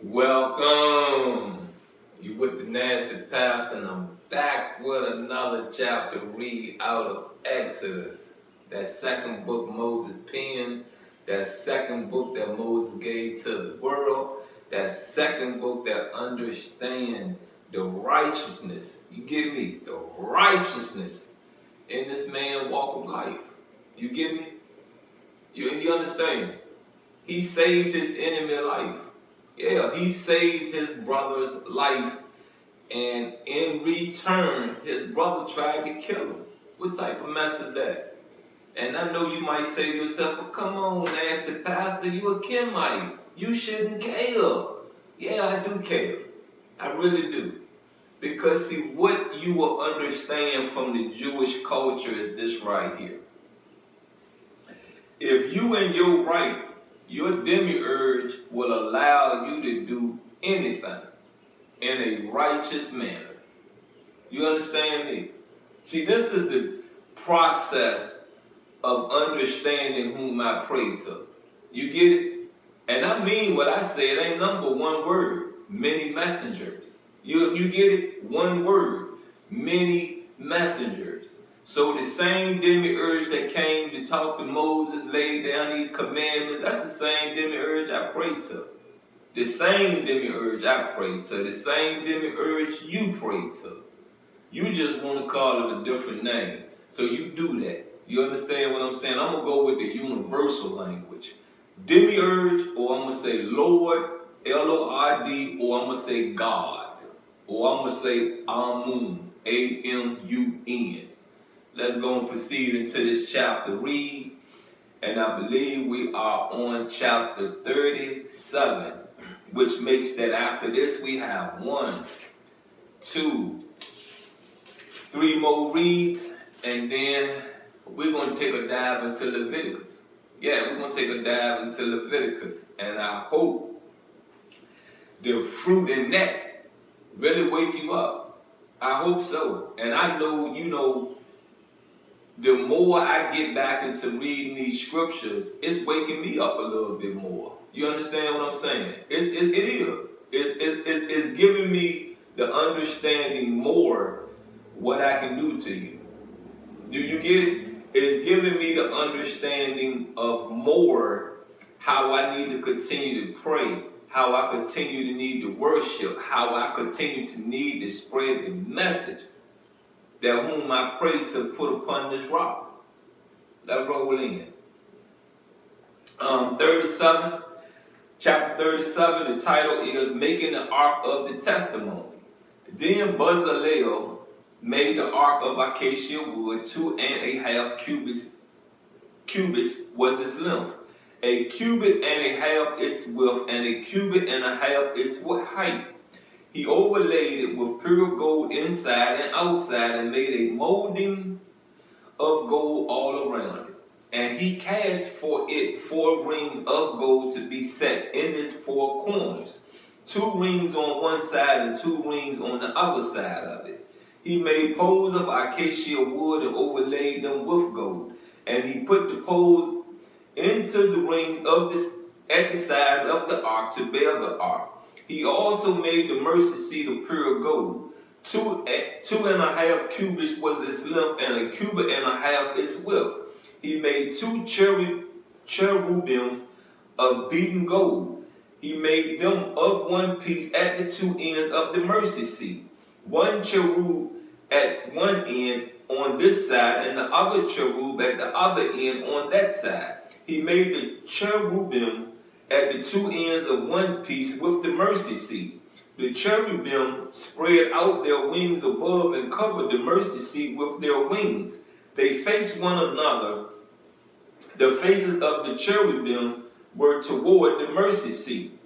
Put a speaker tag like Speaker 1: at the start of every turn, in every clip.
Speaker 1: Welcome. You with the Nasty Pastor, and I'm back with another chapter read out of Exodus. That second book Moses penned, that second book that Moses gave to the world, that second book that understands the righteousness. You get me? The righteousness in this man's walk of life. You get me? You understand? He saved his enemy life. Yeah, he saved his brother's life, and in return, his brother tried to kill him. What type of mess is that? And I know you might say to yourself, well, come on, Nasty Pastor, you a Kenite. You shouldn't care. Yeah, I do care. I really do. Because see, what you will understand from the Jewish culture is this right here. If you in your right, your demiurge will allow you to do anything in a righteous manner. You understand me? See, this is the process of understanding whom I pray to. You get it? And I mean what I say. It ain't number one word. Many messengers. You get it? One word. Many messengers. So the same demiurge that came to talk to Moses, laid down these commandments, that's the same demiurge I pray to. The same demiurge I pray to. The same demiurge you pray to. You just want to call it a different name. So you do that. You understand what I'm saying? I'm going to go with the universal language. Demiurge, or I'm going to say Lord, Lord, or I'm going to say God. Or I'm going to say Amun, Amun. Let's go and proceed into this chapter. Read. And I believe we are on chapter 37, which makes that after this we have 1, 2, 3 more reads, and then we're going to take a dive into Leviticus. Yeah, we're going to take a dive into Leviticus, and I hope the fruit in that really wake you up. I hope so. And I know, the more I get back into reading these scriptures, it's waking me up a little bit more. You understand what I'm saying? It is. It's giving me the understanding more what I can do to you. Do you get it? It's giving me the understanding of more how I need to continue to pray, how I continue to need to worship, how I continue to need to spread the message that whom I pray to put upon this rock. Let's roll in. 37, chapter 37, the title is Making the Ark of the Testimony. Then Bezalel made the ark of acacia wood, 2.5 cubits was its length, a cubit and a half its width, and a cubit and a half its height. He overlaid it with pure gold inside and outside, and made a molding of gold all around it. And he cast for it 4 rings of gold to be set in its 4 corners, 2 rings on one side and 2 rings on the other side of it. He made poles of acacia wood and overlaid them with gold. And he put the poles into the rings at the sides of the ark to bear the ark. He also made the mercy seat of pure gold. 2.5 cubits was its length, and a cubit and a half its width. He made 2 cherubim of beaten gold. He made them of one piece at the 2 ends of the mercy seat. 1 cherub at one end on this side, and the other cherub at the other end on that side. He made the cherubim at the 2 ends of one piece with the mercy seat. The cherubim spread out their wings above and covered the mercy seat with their wings. They faced one another. The faces of the cherubim were toward the mercy seat.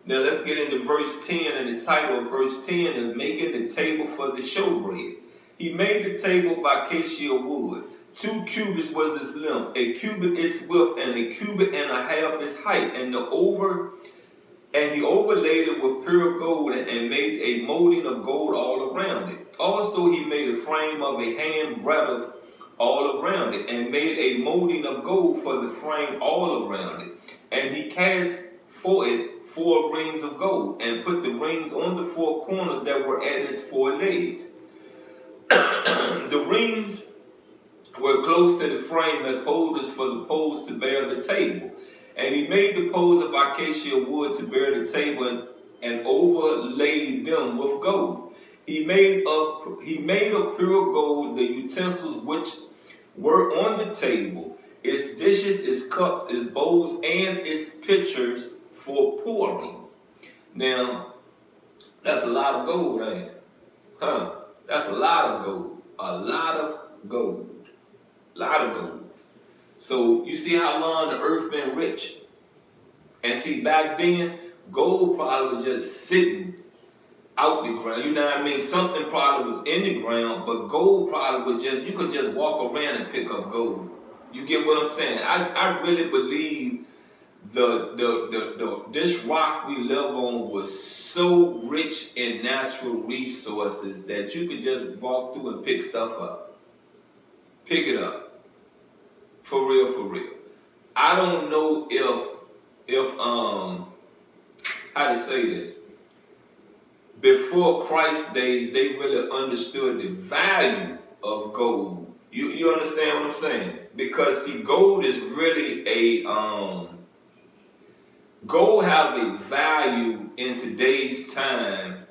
Speaker 1: Now let's get into verse 10, and the title of verse 10 is Making the Table for the Showbread. He made the table of acacia wood. 2 cubits was its length, a cubit its width, and a cubit and a half its height. And he overlaid it with pure gold, and made a molding of gold all around it. Also he made a frame of a hand breadth all around it, and made a molding of gold for the frame all around it. And he cast for it 4 rings of gold, and put the rings on the 4 corners that were at its 4 legs. The rings were close to the frame as holders for the poles to bear the table. And he made the poles of acacia wood to bear the table, and overlaid them with gold. He made of pure gold the utensils which were on the table, its dishes, its cups, its bowls, and its pitchers for pouring. Now, that's a lot of gold, ain't it? Huh? That's a lot of gold. A lot of gold. A lot of gold. So you see how long the earth been rich? And see, back then, gold probably was just sitting out the ground. You know what I mean? Something probably was in the ground, but gold probably was just, you could just walk around and pick up gold. You get what I'm saying? I really believe this rock we live on was so rich in natural resources that you could just walk through and pick stuff up. Pick it up. For real, for real. I don't know if how to say this. Before Christ's days, they really understood the value of gold. You understand what I'm saying? Because see, gold is really a gold have a value in today's time,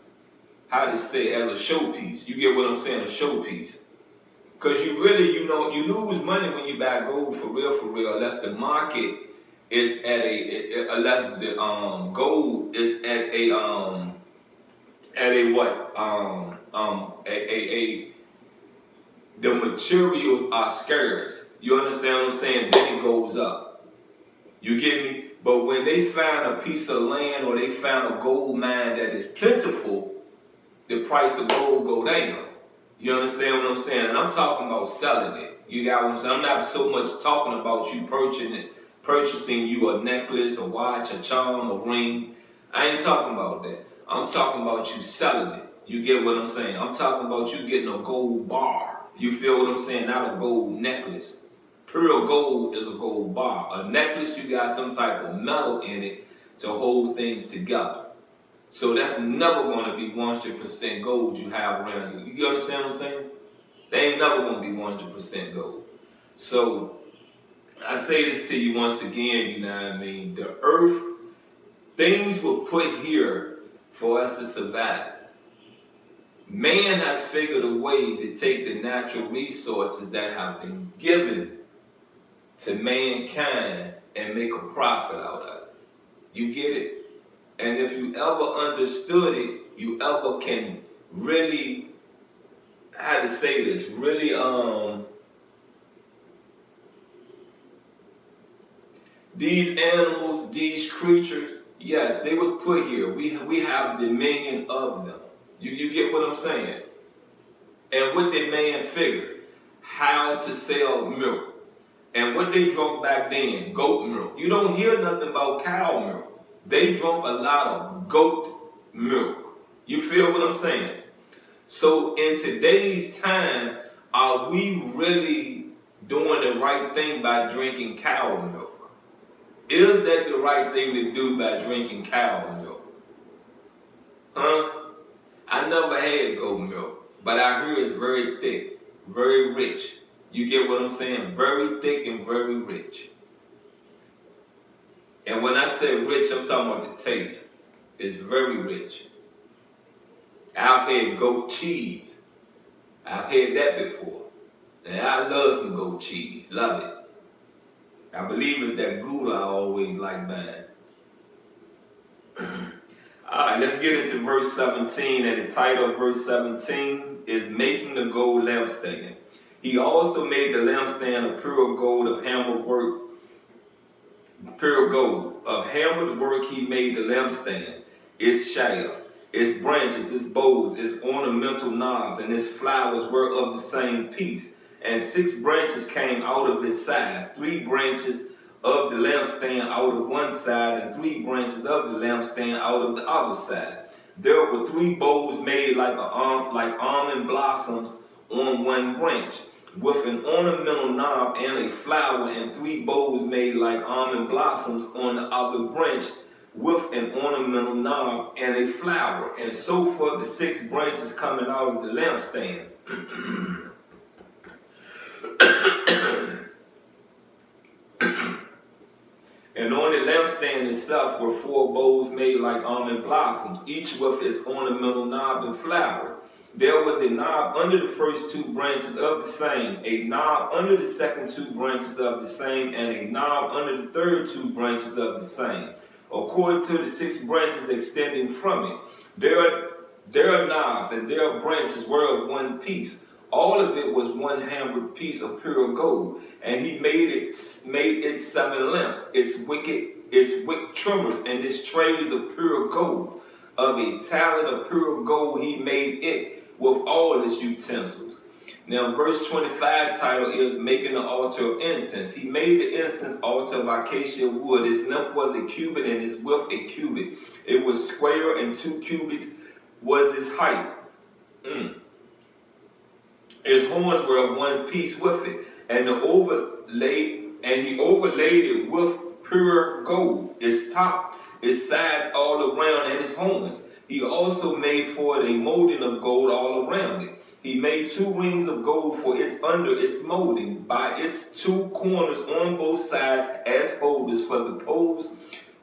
Speaker 1: how to say, as a showpiece. You get what I'm saying? A showpiece. Because you really, you lose money when you buy gold for real, unless the market is at unless the gold is at the materials are scarce. You understand what I'm saying? Then it goes up. You get me? But when they find a piece of land or they find a gold mine that is plentiful, the price of gold go down. You understand what I'm saying? And I'm talking about selling it. You got what I'm saying? I'm not so much talking about you purchasing you a necklace, a watch, a charm, a ring. I ain't talking about that. I'm talking about you selling it. You get what I'm saying? I'm talking about you getting a gold bar. You feel what I'm saying? Not a gold necklace. Pure gold is a gold bar. A necklace, you got some type of metal in it to hold things together. So that's never going to be 100% gold you have around you. You understand what I'm saying? They ain't never going to be 100% gold. So I say this to you once again, you know what I mean? The earth, things were put here for us to survive. Man has figured a way to take the natural resources that have been given to mankind and make a profit out of it. You get it? And if you ever understood it, you ever can really, how to say this, really these animals, these creatures, yes, they was put here. We have dominion of them. You get what I'm saying? And what did man figure? How to sell milk. And what they drunk back then, goat milk. You don't hear nothing about cow milk. They drunk a lot of goat milk. You feel what I'm saying? So in today's time, are we really doing the right thing by drinking cow milk? Is that the right thing to do by drinking cow milk? Huh? I never had goat milk, but I hear it's very thick, very rich. You get what I'm saying? Very thick and very rich. And when I say rich, I'm talking about the taste. It's very rich. I've had goat cheese. I've had that before. And I love some goat cheese. Love it. I believe it's that Gouda I always like buying. Alright, let's get into verse 17. And the title of verse 17 is Making the Gold Lampstand. He also made the lampstand of pure gold of hammered work. Pure gold. Of hammered work he made the lampstand. Its shaft, its branches, its bowls, its ornamental knobs, and its flowers were of the same piece. And 6 branches came out of its sides, 3 branches of the lampstand out of one side, and 3 branches of the lampstand out of the other side. There were 3 bowls made like almond blossoms on one branch, with an ornamental knob and a flower, and 3 bowls made like almond blossoms on the other branch, with an ornamental knob and a flower, and so forth the 6 branches coming out of the lampstand. And on the lampstand itself were 4 bowls made like almond blossoms, each with its ornamental knob and flower. There was a knob under the first 2 branches of the same, a knob under the second 2 branches of the same, and a knob under the third 2 branches of the same, according to the 6 branches extending from it. Their knobs and their branches were of one piece. All of it was one hammered piece of pure gold, and he made it 7 lamps, its wick trimmers, and its trays of pure gold. Of a talent of pure gold he made it with all its utensils. Now verse 25 title is making the altar of incense. He made the incense altar of acacia wood. Its length was a cubit and its width a cubit. It was square, and 2 cubits was its height. Its horns were of one piece with it, and he overlaid it with pure gold, its top, its sides all around, and its horns. He also made for it a molding of gold all around it. He made 2 rings of gold for its under its molding, by its 2 corners on both sides as holders for the poles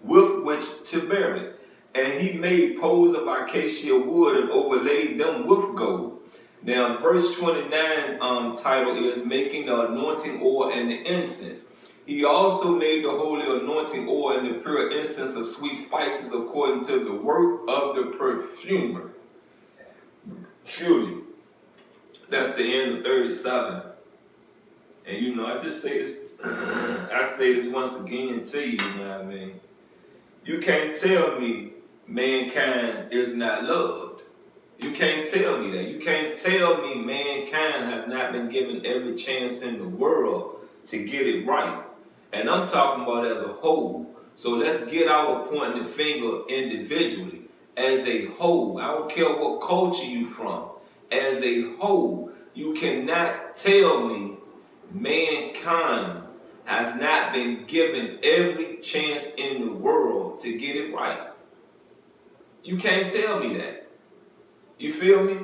Speaker 1: with which to bear it. And he made poles of acacia wood and overlaid them with gold. Now, verse 29 title is making the anointing oil and the incense. He also made the holy anointing oil and the pure incense of sweet spices according to the work of the perfumer. Surely, that's the end of 37. And you know, I just say this, I say this once again to you, you know what I mean? You can't tell me mankind is not loved. You can't tell me that. You can't tell me mankind has not been given every chance in the world to get it right. And I'm talking about as a whole. So let's get out of pointing the finger individually. As a whole, I don't care what culture you from. As a whole, you cannot tell me mankind has not been given every chance in the world to get it right. You can't tell me that. You feel me?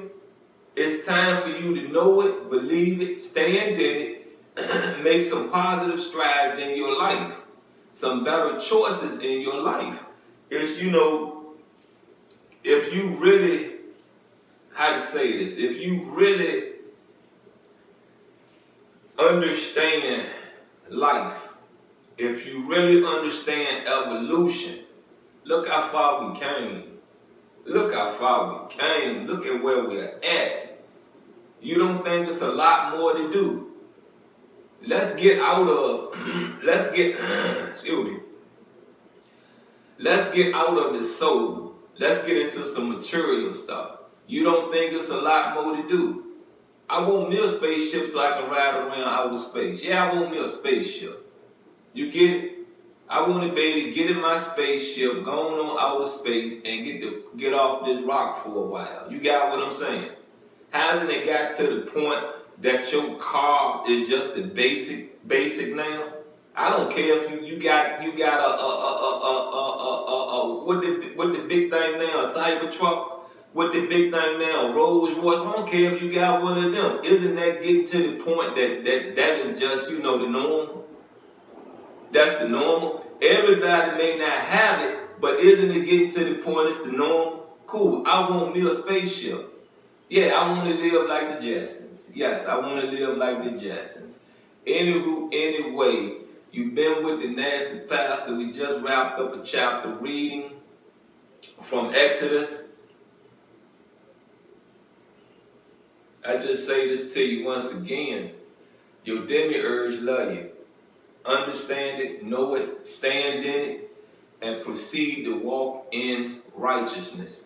Speaker 1: It's time for you to know it, believe it, stand in it, make some positive strides in your life, some better choices in your life. It's, you know, if you really, how to say this, if you really understand life, if you really understand evolution, look how far we came. Look how far we came. Look at where we're at. You don't think there's a lot more to do? Let's get out of, excuse me. Let's get out of the soul. Let's get into some material stuff. You don't think there's a lot more to do? I want me a spaceship so I can ride around outer space. Yeah, I want me a spaceship. You get it? I want to be able to get in my spaceship, going on outer space, and get off this rock for a while. You got what I'm saying? Hasn't it got to the point that your car is just the basic now? I don't care if you got what the big thing now, a Cybertruck. What the big thing now, Rolls Royce. I don't care if you got one of them. Isn't that getting to the point that is just, you know, the norm? That's the normal. Everybody may not have it, but isn't it getting to the point it's the norm? Cool. I want me a spaceship. Yeah, I want to live like the Jetsons. Yes, I want to live like the Jetsons. Anyway, you've been with the Nasty Pastor. We just wrapped up a chapter reading from Exodus. I just say this to you once again. Your demiurge love you. Understand it, know it, stand in it, and proceed to walk in righteousness.